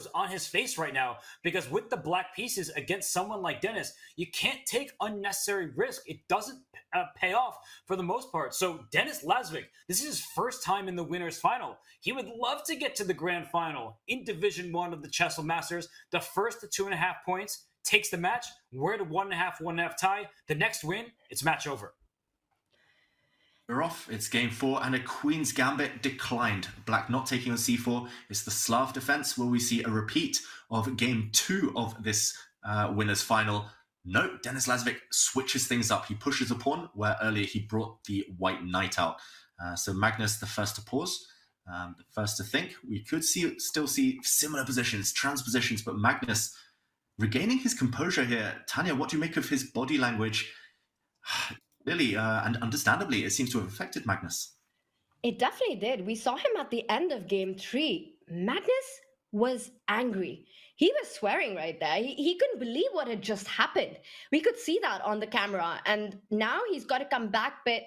nerves on his face right now, because with the black pieces against someone like Dennis, you can't take unnecessary risk. It doesn't pay off for the most part. So Dennis Lazavik, this is his first time in the winners final. He would love to get to the grand final in Division 1 of the Chessable Masters. The first to 2.5 points takes the match. We're at a 1.5 tie. The next win, it's match over. We're off. It's game 4 and a Queen's Gambit declined. Black not taking on c4. It's the Slav defense. Will we see a repeat of game 2 of this winners final? No, Dennis Lazavik switches things up. He pushes a pawn where earlier he brought the white knight out. So Magnus the first to pause, the first to think. We could still see similar positions, transpositions, but Magnus regaining his composure here. Tanya, what do you make of his body language? Really, and understandably, it seems to have affected Magnus. It definitely did. We saw him at the end of game 3. Magnus was angry. He was swearing right there. He couldn't believe what had just happened. We could see that on the camera. And now he's got to come back. But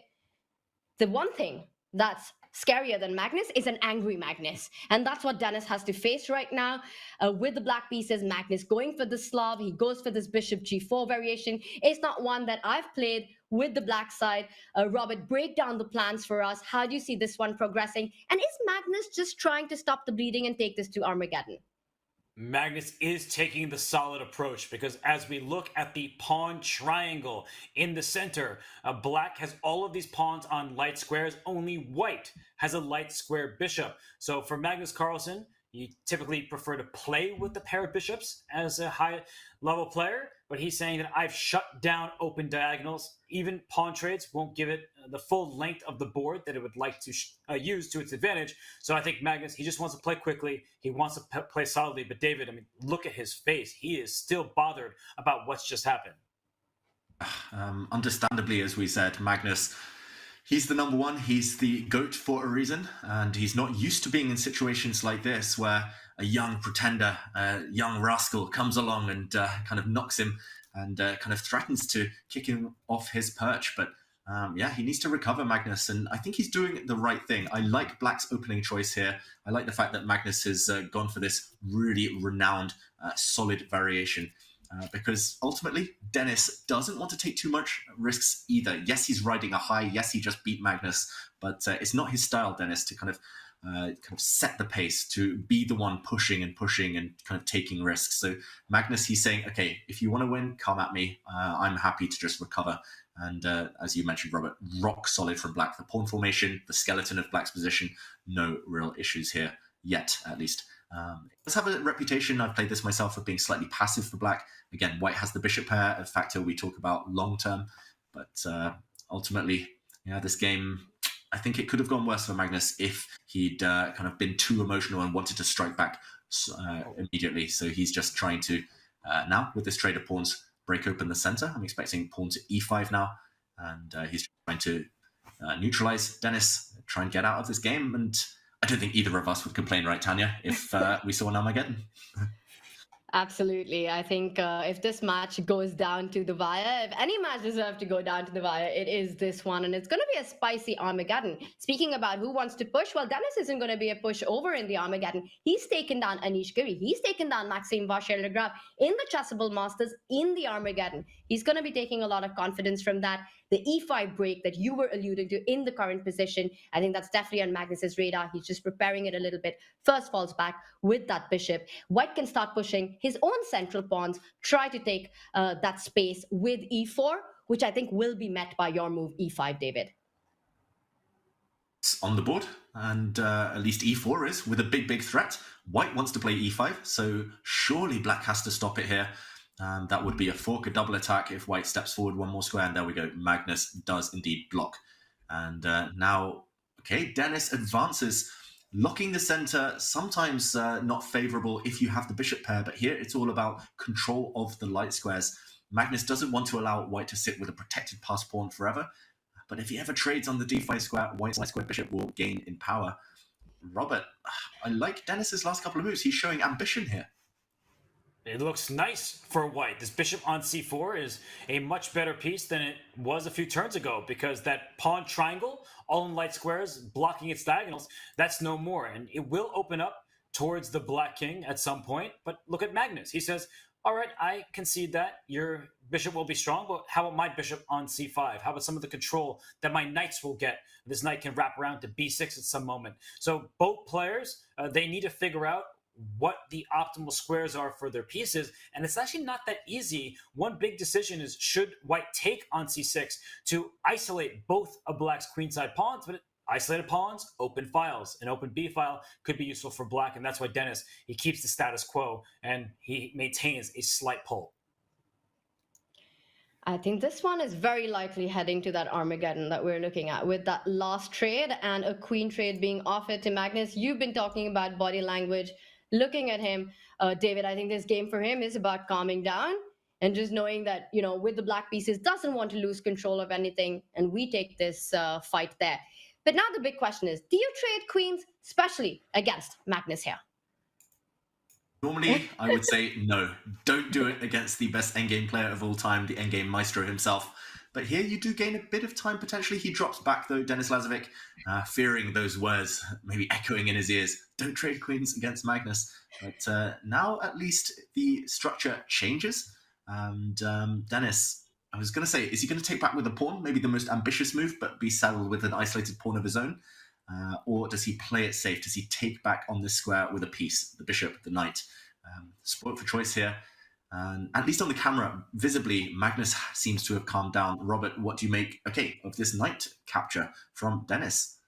the one thing that's scarier than Magnus is an angry Magnus. And that's what Dennis has to face right now. With the black pieces, Magnus going for the Slav. He goes for this bishop g4 variation. It's not one that I've played with the black side. Robert, break down the plans for us. How do you see this one progressing? And is Magnus just trying to stop the bleeding and take this to Armageddon? Magnus is taking the solid approach, because as we look at the pawn triangle in the center, black has all of these pawns on light squares. Only white has a light square bishop. So for Magnus Carlsen, you typically prefer to play with the pair of bishops as a high-level player, but he's saying that I've shut down open diagonals. Even pawn trades won't give it the full length of the board that it would like to use to its advantage. So I think Magnus, he just wants to play quickly. He wants to play solidly. But David, I mean, look at his face. He is still bothered about what's just happened. Understandably, as we said, Magnus, he's the number one. He's the GOAT for a reason. And he's not used to being in situations like this where a young pretender, a young rascal comes along and kind of knocks him and kind of threatens to kick him off his perch. But yeah, he needs to recover, Magnus. And I think he's doing the right thing. I like Black's opening choice here. I like the fact that Magnus has gone for this really renowned, solid variation. Because ultimately, Dennis doesn't want to take too much risks either. Yes, he's riding a high. Yes, he just beat Magnus. But it's not his style, Dennis, to kind of set the pace, to be the one pushing and kind of taking risks. So Magnus, he's saying, okay, if you want to win, come at me. I'm happy to just recover. And as you mentioned, Robert, rock solid from Black. The pawn formation, the skeleton of Black's position, no real issues here yet, at least. Let's have a reputation, I've played this myself, of being slightly passive for Black. Again, White has the bishop pair, a factor we talk about long term. But ultimately, yeah, this game, I think it could have gone worse for Magnus if he'd kind of been too emotional and wanted to strike back immediately. So he's just trying to, now with this trade of pawns, break open the center. I'm expecting pawn to e5 now. And he's trying to neutralize Dennis, try and get out of this game. And I don't think either of us would complain, right, Tanya, if we saw an Armageddon? Absolutely. I think if this match goes down to the wire, if any match deserves to go down to the wire, it is this one. And it's going to be a spicy Armageddon. Speaking about who wants to push, well, Dennis isn't going to be a pushover in the Armageddon. He's taken down Anish Giri. He's taken down Maxime Vachier-Lagrave in the Chessable Masters in the Armageddon. He's going to be taking a lot of confidence from that. The e5 break that you were alluding to in the current position, I think that's definitely on Magnus's radar. He's just preparing it a little bit. First falls back with that bishop. White can start pushing his own central pawns, try to take that space with e4, which I think will be met by your move e5, David. It's on the board, and at least e4 is, with a big threat. White wants to play e5, so surely Black has to stop it here. That would be a fork, a double attack if White steps forward one more square, and there we go. Magnus does indeed block. And now, okay, Dennis advances, locking the center, sometimes not favorable if you have the bishop pair, but here it's all about control of the light squares. Magnus doesn't want to allow White to sit with a protected pass pawn forever, but if he ever trades on the d5 square, White's light square bishop will gain in power. Robert, I like Dennis's last couple of moves. He's showing ambition here. It looks nice for White. This bishop on c4 is a much better piece than it was a few turns ago, because that pawn triangle, all in light squares, blocking its diagonals, that's no more. And it will open up towards the Black King at some point. But look at Magnus. He says, all right, I concede that your bishop will be strong, but how about my bishop on c5? How about some of the control that my knights will get? This knight can wrap around to b6 at some moment. So both players, they need to figure out what the optimal squares are for their pieces. And it's actually not that easy. One big decision is, should white take on c6 to isolate both of black's queenside pawns? But isolated pawns, open files. An open b file could be useful for black, and that's why Dennis, he keeps the status quo and he maintains a slight pull. I think this one is very likely heading to that Armageddon that we're looking at, with that last trade and a queen trade being offered to Magnus. You've been talking about body language, looking at him. David, I think this game for him is about calming down and just knowing that, with the black pieces, doesn't want to lose control of anything, and we take this fight there. But now the big question is, do you trade queens, especially against Magnus here? Normally, I would say no. Don't do it against the best endgame player of all time, the endgame maestro himself. But here you do gain a bit of time, potentially. He drops back, though, Dennis Lazavik, fearing those words maybe echoing in his ears. Don't trade queens against Magnus. But now, at least, the structure changes. And Dennis, I was going to say, is he going to take back with a pawn? Maybe the most ambitious move, but be saddled with an isolated pawn of his own? Or does he play it safe? Does he take back on this square with a piece, the bishop, the knight? Spoiled for choice here. And at least on the camera, visibly, Magnus seems to have calmed down. Robert, what do you make, of this knight capture from Dennis?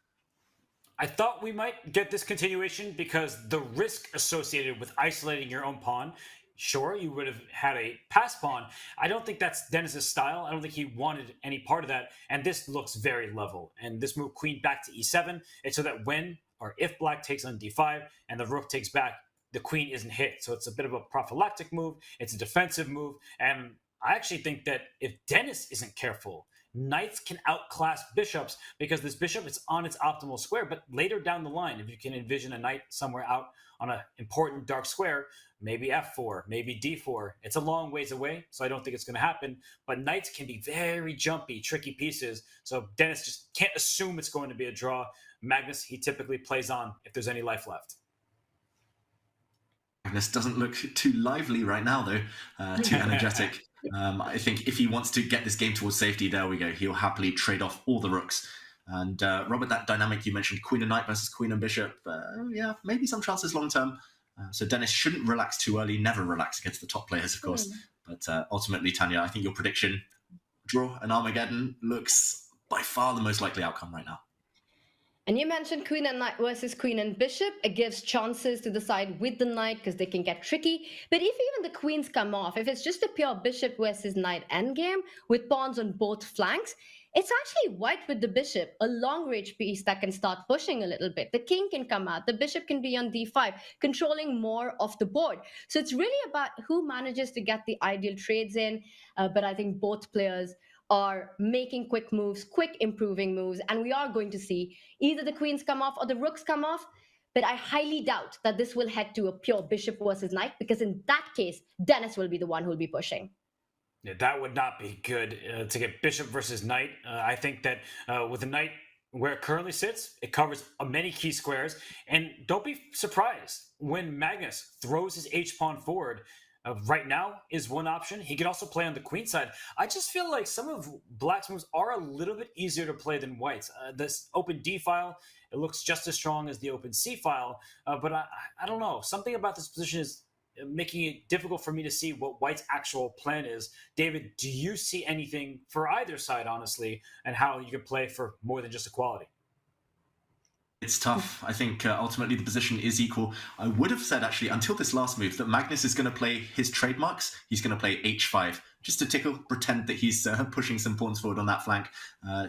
I thought we might get this continuation because the risk associated with isolating your own pawn, sure, you would have had a pass pawn. I don't think that's Dennis's style. I don't think he wanted any part of that. And this looks very level. And this move, queen back to e7, it's so that when or if black takes on d5 and the rook takes back, the queen isn't hit. So it's a bit of a prophylactic move. It's a defensive move. And I actually think that if Dennis isn't careful, knights can outclass bishops because this bishop is on its optimal square. But later down the line, if you can envision a knight somewhere out on an important dark square, maybe f4, maybe d4. It's a long ways away, so I don't think it's going to happen. But knights can be very jumpy, tricky pieces. So Dennis just can't assume it's going to be a draw. Magnus, he typically plays on if there's any life left. Magnus doesn't look too lively right now, though, too energetic. I think if he wants to get this game towards safety, there we go. He'll happily trade off all the rooks. And Robert, that dynamic you mentioned, queen and knight versus queen and bishop, yeah, maybe some chances long term. So Dennis shouldn't relax too early, never relax against the top players, of course. But ultimately, Tanya, I think your prediction, draw and Armageddon, looks by far the most likely outcome right now. And you mentioned queen and knight versus queen and bishop. It gives chances to the side with the knight because they can get tricky. But if even the queens come off, if it's just a pure bishop versus knight endgame with pawns on both flanks, it's actually white with the bishop, a long-range piece that can start pushing a little bit. The king can come out. The bishop can be on d5, controlling more of the board. So it's really about who manages to get the ideal trades in. But I think both players are making quick moves, quick improving moves, and we are going to see either the queens come off or the rooks come off. But I highly doubt that this will head to a pure bishop versus knight, because in that case, Dennis will be the one who will be pushing. Yeah, that would not be good to get bishop versus knight. I think that with the knight where it currently sits, it covers many key squares. And don't be surprised when Magnus throws his h-pawn forward. Right now is one option. He can also play on the queen side. I just feel like some of black's moves are a little bit easier to play than white's. This open d file, it looks just as strong as the open c file. But I don't know. Something about this position is making it difficult for me to see what white's actual plan is. David, do you see anything for either side, honestly, and how you can play for more than just equality? It's tough. I think ultimately the position is equal. I would have said, actually, until this last move, that Magnus is going to play his trademarks. He's going to play h5, just to tickle, pretend that he's pushing some pawns forward on that flank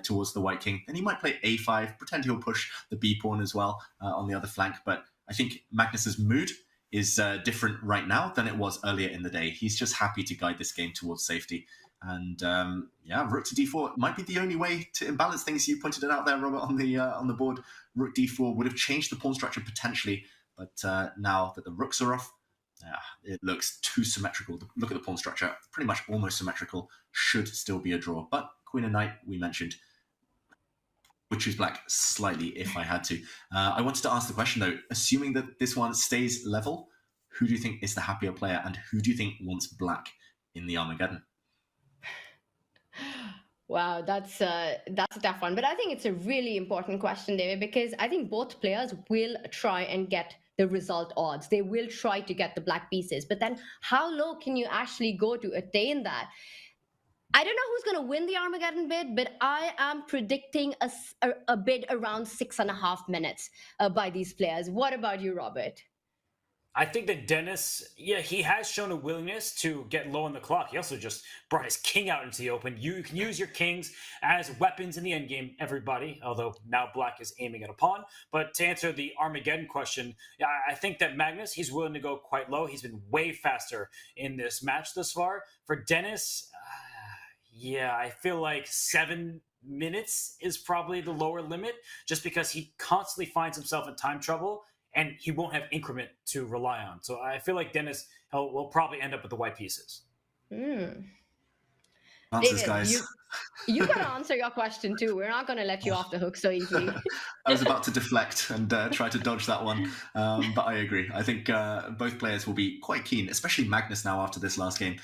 towards the white king. Then he might play a5, pretend he'll push the b pawn as well on the other flank. But I think Magnus's mood is different right now than it was earlier in the day. He's just happy to guide this game towards safety. And yeah, rook to d4 might be the only way to imbalance things. You pointed it out there, Robert, on the board. Rook d4 would have changed the pawn structure potentially, but now that the rooks are off, it looks too symmetrical. Look at the pawn structure, pretty much almost symmetrical. Should still be a draw, but queen and knight we mentioned. would choose black slightly if I had to. I wanted to ask the question though, assuming that this one stays level, who do you think is the happier player and who do you think wants black in the Armageddon? Wow, that's a tough one. But I think it's a really important question, David, because I think both players will try and get the result odds. They will try to get the black pieces. But then how low can you actually go to attain that? I don't know who's going to win the Armageddon bid, but I am predicting a bid around 6.5 minutes by these players. What about you, Robert? I think that Dennis, yeah, he has shown a willingness to get low on the clock. He also just brought his king out into the open. You can use your kings as weapons in the endgame, everybody, although now black is aiming at a pawn. But to answer the Armageddon question, yeah, I think that Magnus, he's willing to go quite low. He's been way faster in this match thus far. For Dennis, yeah, I feel like 7 minutes is probably the lower limit just because he constantly finds himself in time trouble and he won't have increment to rely on. So I feel like Dennis will probably end up with the white pieces. Mm. Answers, David, guys. you got to answer your question too. We're not going to let you off the hook so easily. I was about to deflect and try to dodge that one, but I agree. I think both players will be quite keen, especially Magnus now after this last game,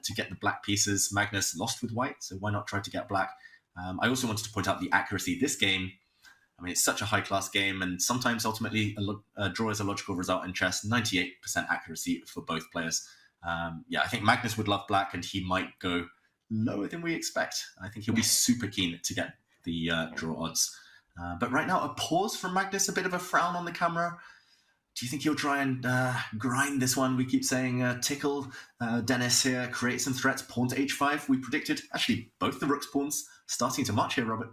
to get the black pieces. Magnus lost with white, so why not try to get black? I also wanted to point out the accuracy. This game, I mean, it's such a high-class game, and sometimes ultimately a draw is a logical result in chess. 98% accuracy for both players. Yeah, I think Magnus would love black, and he might go lower than we expect. I think he'll be super keen to get the draw odds. But right now, a pause from Magnus, a bit of a frown on the camera. Do you think he'll try and grind this one? We keep saying tickle Dennis here, create some threats, pawn to h5. We predicted, actually, both the rook's pawns starting to march here, Robert.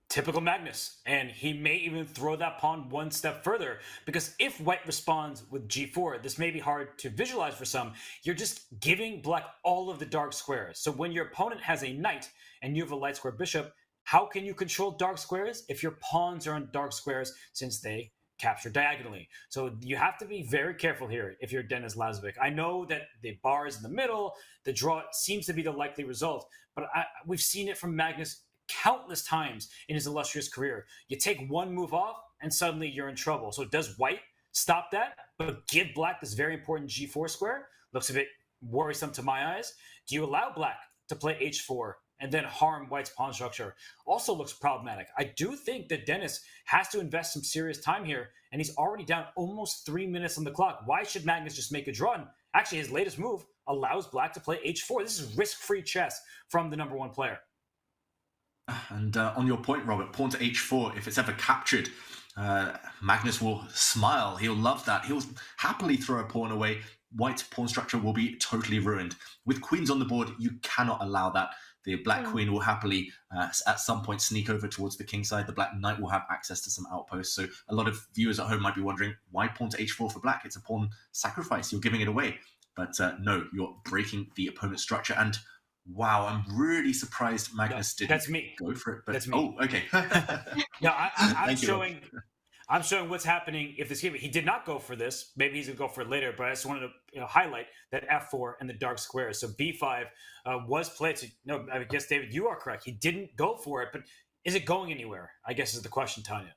Typical Magnus, and he may even throw that pawn one step further, because if white responds with g4, this may be hard to visualize for some, you're just giving black all of the dark squares. So when your opponent has a knight and you have a light square bishop, how can you control dark squares if your pawns are on dark squares since they capture diagonally? So you have to be very careful here if you're Dennis Lazavik. I know that the bar is in the middle, the draw seems to be the likely result, but we've seen it from Magnus countless times in his illustrious career. You take one move off and suddenly you're in trouble. So does white stop that but give black this very important g4 square? Looks a bit worrisome to my eyes. Do you allow black to play h4 and then harm white's pawn structure? Also looks problematic. I do think that Dennis has to invest some serious time here, and he's already down almost 3 minutes on the clock. Why should Magnus just make a draw? And actually, his latest move allows black to play h4. This is risk-free chess from the number one player. And on your point, Robert, pawn to h4, if it's ever captured, Magnus will smile. He'll love that. He'll happily throw a pawn away. White's pawn structure will be totally ruined. With queens on the board, you cannot allow that. The black queen will happily, at some point, sneak over towards the king side. The black knight will have access to some outposts. So a lot of viewers at home might be wondering, why pawn to h4 for black? It's a pawn sacrifice. You're giving it away. But no, you're breaking the opponent's structure. And wow, I'm really surprised Magnus didn't go for it. But, that's me. Oh, okay. No, I'm showing. I'm showing what's happening if this game. He did not go for this. Maybe he's going to go for it later. But I just wanted to highlight that f4 and the dark squares. So b5 was played. So, no, I guess, David, you are correct. He didn't go for it. But is it going anywhere? I guess is the question, Tanya.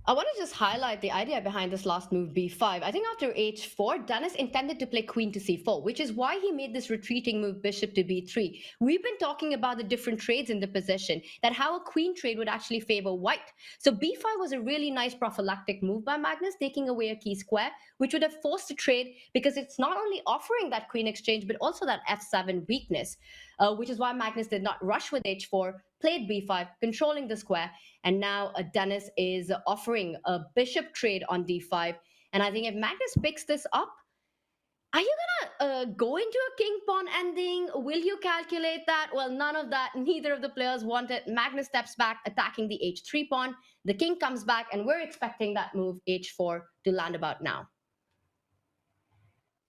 I want to just highlight the idea behind this last move, b5. I think after h4, Dennis intended to play queen to c4, which is why he made this retreating move, bishop to b3. We've been talking about the different trades in the position, that how a queen trade would actually favor white. So b5 was a really nice prophylactic move by Magnus, taking away a key square, which would have forced a trade because it's not only offering that queen exchange, but also that f7 weakness, which is why Magnus did not rush with h4, played b5, controlling the square, and now Dennis is offering a bishop trade on d5. And I think if Magnus picks this up, are you gonna go into a king pawn ending? Will you calculate that? Well, none of that. Neither of the players want it. Magnus steps back, attacking the h3 pawn. The king comes back, and we're expecting that move h4 to land about now.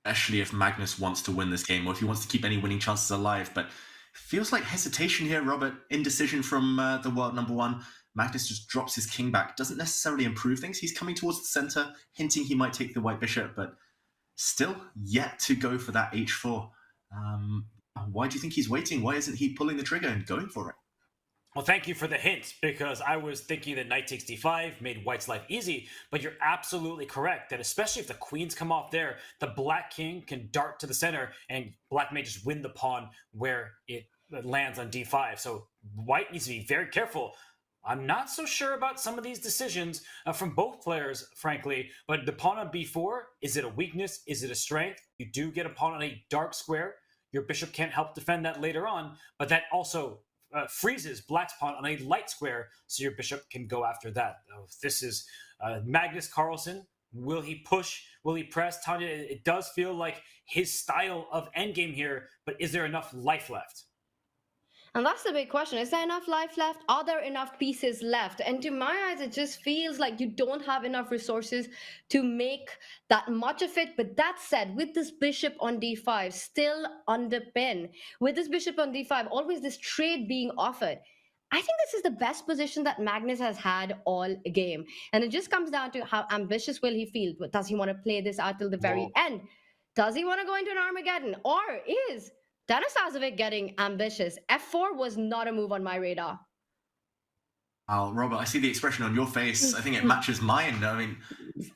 Especially if Magnus wants to win this game, or if he wants to keep any winning chances alive. But feels like hesitation here, Robert. Indecision from the world number one. Magnus just drops his king back. Doesn't necessarily improve things. He's coming towards the center, hinting he might take the white bishop, but still yet to go for that h4. Why do you think he's waiting? Why isn't he pulling the trigger and going for it? Well, thank you for the hint, because I was thinking that knight takes d5 made white's life easy, but you're absolutely correct that especially if the queens come off there, the black king can dart to the center, and black may just win the pawn where it lands on d5. So white needs to be very careful. I'm not so sure about some of these decisions from both players, frankly, but the pawn on b4, is it a weakness? Is it a strength? You do get a pawn on a dark square. Your bishop can't help defend that later on, but that also freezes black's pawn on a light square, so your bishop can go after that. This is Magnus Carlsen. Will he push? Will he press? Tanya, it does feel like his style of endgame here, but is there enough life left? And that's the big question. Is there enough life left? Are there enough pieces left? And to my eyes, it just feels like you don't have enough resources to make that much of it. But that said, with this bishop on d5 still under pin, with this bishop on d5, always this trade being offered, I think this is the best position that Magnus has had all game. And it just comes down to how ambitious will he feel? Does he want to play this out till the very end? Does he want to go into an Armageddon? Or is Dennis Lazavik getting ambitious? F4 was not a move on my radar. Oh, Robert, I see the expression on your face. I think it matches mine. I mean,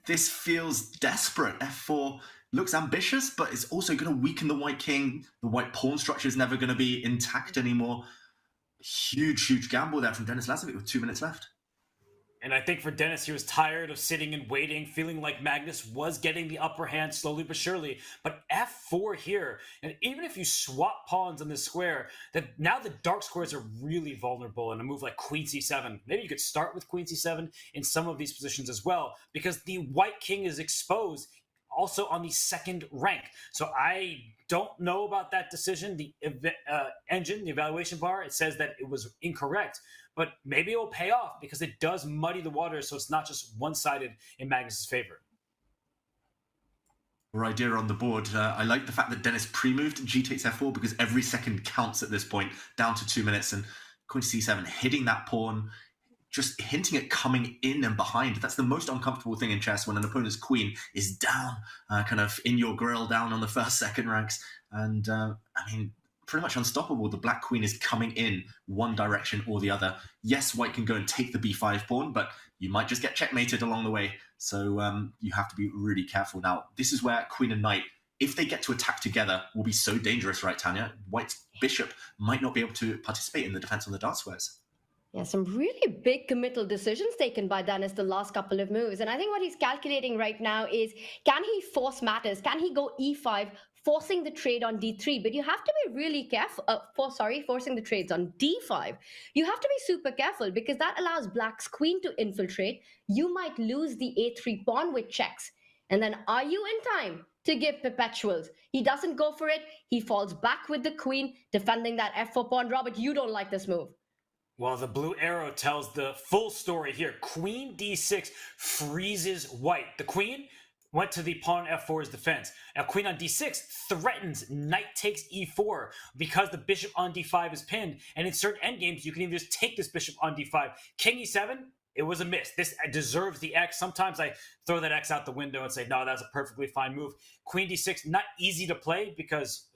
this feels desperate. F4 looks ambitious, but it's also going to weaken the white king. The white pawn structure is never going to be intact anymore. Huge gamble there from Dennis Lazavik with 2 minutes left. And I think for Dennis, he was tired of sitting and waiting, feeling like Magnus was getting the upper hand slowly but surely. But f4 here, and even if you swap pawns on this square, that now the dark squares are really vulnerable in a move like queen c7. Maybe you could start with queen c7 in some of these positions as well, because the white king is exposed also on the second rank. So I don't know about that decision. The engine, the evaluation bar, it says that it was incorrect. But maybe it will pay off because it does muddy the waters, so it's not just one-sided in Magnus's favor. Idea on the board. I like the fact that Dennis pre-moved g takes f4 because every second counts at this point, down to 2 minutes, and queen c7, hitting that pawn, just hinting at coming in and behind. That's the most uncomfortable thing in chess, when an opponent's queen is down, kind of in your grill, down on the first, second ranks. And I mean, pretty much unstoppable. The black queen is coming in one direction or the other. Yes, white can go and take the b5 pawn, but you might just get checkmated along the way. So you have to be really careful. Now, this is where queen and knight, if they get to attack together, will be so dangerous, right, Tanya? White's bishop might not be able to participate in the defense on the dark squares. Yeah, some really big committal decisions taken by Dennis the last couple of moves. And I think what he's calculating right now is, can he force matters? Can he go e5, forcing the trade on d3? But you have to be really careful. Forcing the trades on d5. You have to be super careful because that allows black's queen to infiltrate. You might lose the a3 pawn with checks. And then are you in time to give perpetuals? He doesn't go for it. He falls back with the queen, defending that f4 pawn. Robert, you don't like this move. Well, the blue arrow tells the full story here. Queen d6 freezes white. The queen went to the pawn f4's defense. Now, queen on d6 threatens knight takes e4 because the bishop on d5 is pinned. And in certain endgames, you can even just take this bishop on d5. King e7, it was a miss. This deserves the X. Sometimes I throw that X out the window and say, no, that's a perfectly fine move. Queen d6, not easy to play because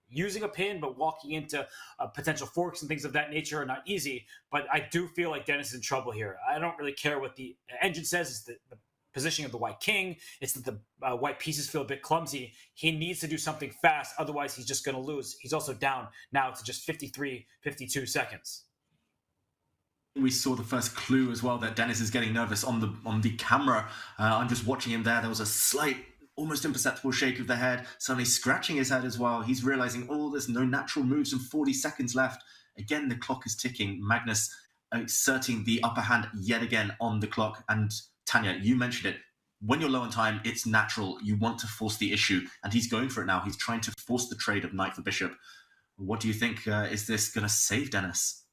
using a pin but walking into potential forks and things of that nature are not easy. But I do feel like Dennis is in trouble here. I don't really care what the engine says. It's the positioning of the white king. It's that the white pieces feel a bit clumsy. He needs to do something fast. Otherwise, he's just going to lose. He's also down now to just 53, 52 seconds. We saw the first clue as well that Dennis is getting nervous on the camera. I'm just watching him there. There was a slight, almost imperceptible shake of the head, suddenly scratching his head as well. He's realizing, oh, there's no natural moves and 40 seconds left. Again, the clock is ticking. Magnus exerting the upper hand yet again on the clock. And Tanya, you mentioned it. When you're low on time, it's natural. You want to force the issue. And he's going for it now. He's trying to force the trade of knight for bishop. What do you think? Is this going to save Dennis?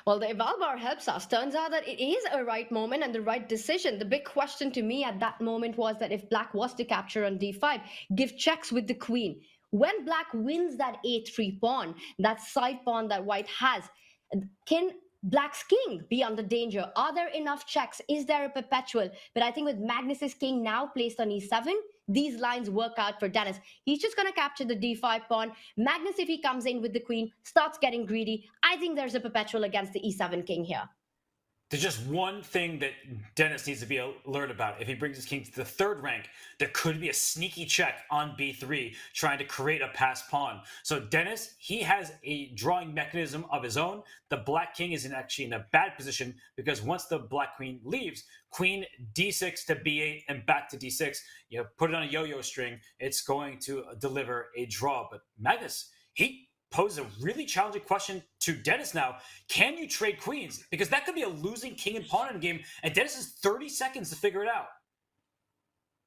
Well, the eval bar helps us. Turns out that it is a right moment and the right decision. The big question to me at that moment was that if black was to capture on d5, give checks with the queen. When black wins that a3 pawn, that side pawn that white has, can Black's king be under danger? Are there enough checks? Is there a perpetual? But I think with Magnus's king now placed on e7, these lines work out for Dennis. He's just going to capture the d5 pawn. Magnus, if he comes in with the queen, starts getting greedy. I think there's a perpetual against the e7 king here. There's just one thing that Dennis needs to be alert about. If he brings his king to the third rank, there could be a sneaky check on b3 trying to create a passed pawn. So Dennis, he has a drawing mechanism of his own. The black king is actually in a bad position because once the black queen leaves, queen d6 to b8 and back to d6, you put it on a yo-yo string, it's going to deliver a draw. But Magnus, he pose a really challenging question to Dennis now. Can you trade queens? Because that could be a losing king and pawn in a game, and Dennis has 30 seconds to figure it out.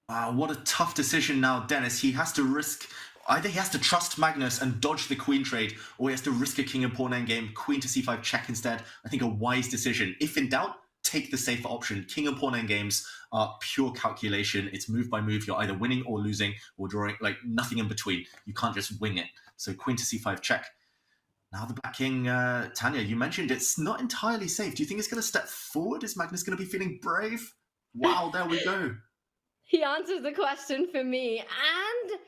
Wow, what a tough decision now, Dennis. He has to risk... Either he has to trust Magnus and dodge the queen trade, or he has to risk a king and pawn endgame, queen to c5 check instead. I think a wise decision. If in doubt, take the safer option. King and pawn endgames are pure calculation. It's move by move. You're either winning or losing or drawing, like nothing in between. You can't just wing it. So queen to c5 check. Now the black king, Tanya, you mentioned it's not entirely safe. Do you think it's going to step forward? Is Magnus going to be feeling brave? Wow, there we go. He answers the question for me. And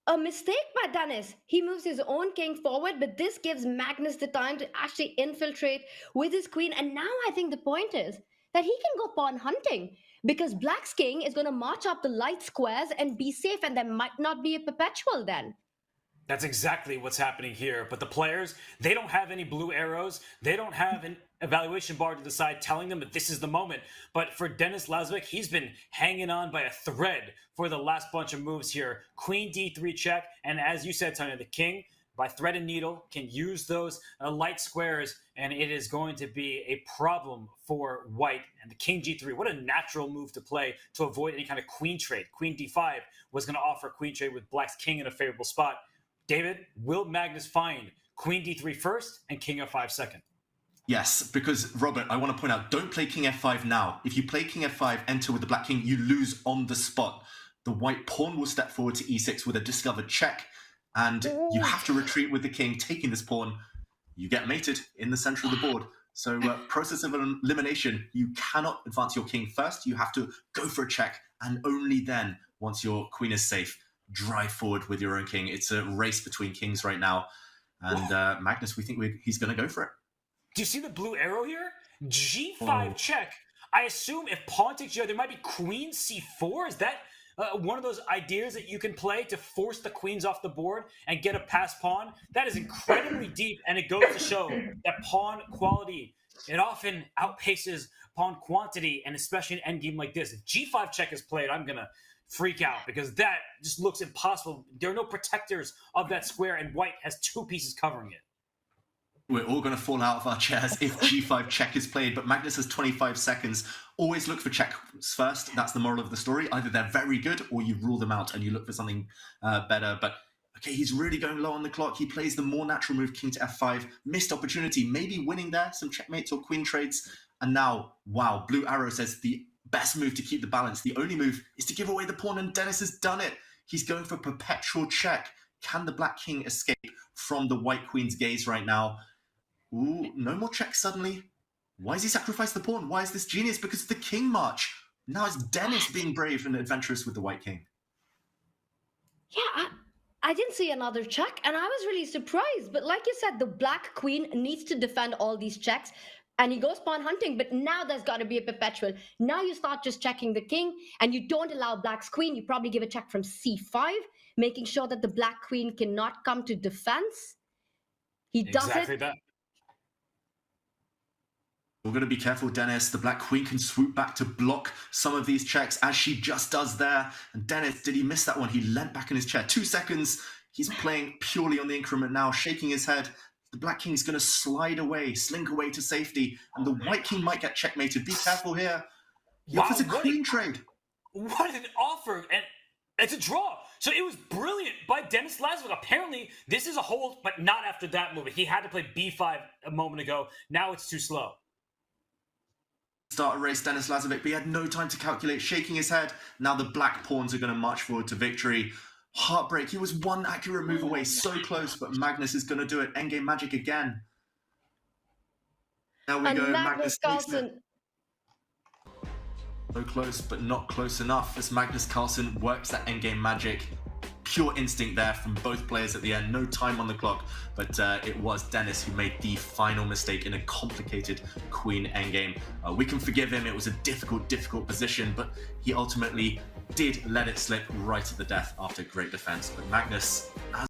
a mistake by Dennis. He moves his own king forward, but this gives Magnus the time to actually infiltrate with his queen. And now I think the point is that he can go pawn hunting because Black's king is going to march up the light squares and be safe, and there might not be a perpetual then. That's exactly what's happening here. But the players, they don't have any blue arrows. They don't have an evaluation bar to the side telling them that this is the moment. But for Denis Lazavik, he's been hanging on by a thread for the last bunch of moves here. Queen d3 check. And as you said, Tanya, the king, by thread and needle, can use those light squares, and it is going to be a problem for white. And the king g3, what a natural move to play to avoid any kind of queen trade. Queen d5 was going to offer queen trade with black's king in a favorable spot. David, will Magnus find queen d3 first and king f5 second? Yes, because, Robert, I want to point out, don't play king f5 now. If you play king f5, enter with the black king, you lose on the spot. The white pawn will step forward to e6 with a discovered check, and you have to retreat with the king, taking this pawn. You get mated in the center of the board. So process of elimination, you cannot advance your king first. You have to go for a check, and only then, once your queen is safe, drive forward with your own king. It's a race between kings right now. And Magnus, we think he's going to go for it. Do you see the blue arrow here? G5 check. I assume if pawn takes g5, there might be queen c4. Is that one of those ideas that you can play to force the queens off the board and get a pass pawn? That is incredibly deep, and it goes to show that pawn quality, it often outpaces pawn quantity, and especially in an endgame like this. If g5 check is played, I'm going to freak out because that just looks impossible. There are no protectors of that square, and white has two pieces covering it. We're all going to fall out of our chairs if g5 check is played, but Magnus has 25 seconds. Always look for checks first. That's the moral of the story. Either they're very good or you rule them out and you look for something better. But, okay, he's really going low on the clock. He plays the more natural move, king to f5. Missed opportunity, maybe winning there, some checkmates or queen trades. And now, wow, blue arrow says the best move to keep the balance, the only move, is to give away the pawn, and Denis has done it. He's going for perpetual check. Can the black king escape from the white queen's gaze right now? Ooh, no more checks suddenly. Why has he sacrificed the pawn? Why is this genius? Because of the king march. Now it's Denis being brave and adventurous with the white king. Yeah, I didn't see another check, and I was really surprised. But like you said, the black queen needs to defend all these checks, and he goes pawn hunting, but now there's got to be a perpetual. Now you start just checking the king, and you don't allow black's queen. You probably give a check from c5, making sure that the black queen cannot come to defense. He does exactly it. That. We're going to be careful, Denis. The black queen can swoop back to block some of these checks, as she just does there. And Denis, did he miss that one? He leant back in his chair. 2 seconds. He's playing purely on the increment now, shaking his head. The black king is going to slide away, slink away to safety, and the white king might get checkmated. Be careful here. He offers a queen trade. What an offer! And it's a draw. So it was brilliant by Denis Lazavik. Apparently, this is a hold, but not after that movement. He had to play b5 a moment ago. Now it's too slow. Start a race, Denis Lazavik, but he had no time to calculate, shaking his head. Now the black pawns are going to march forward to victory. Heartbreak. He was one accurate move away, so close, but Magnus is going to do it. Endgame magic again. Now we And go, Magnus Magnus takes it. Carlsen. So close, but not close enough as Magnus Carlsen works that endgame magic. Pure instinct there from both players at the end. No time on the clock, but it was Dennis who made the final mistake in a complicated queen endgame. We can forgive him. It was a difficult position, but he ultimately did let it slip right at the death after great defense. But Magnus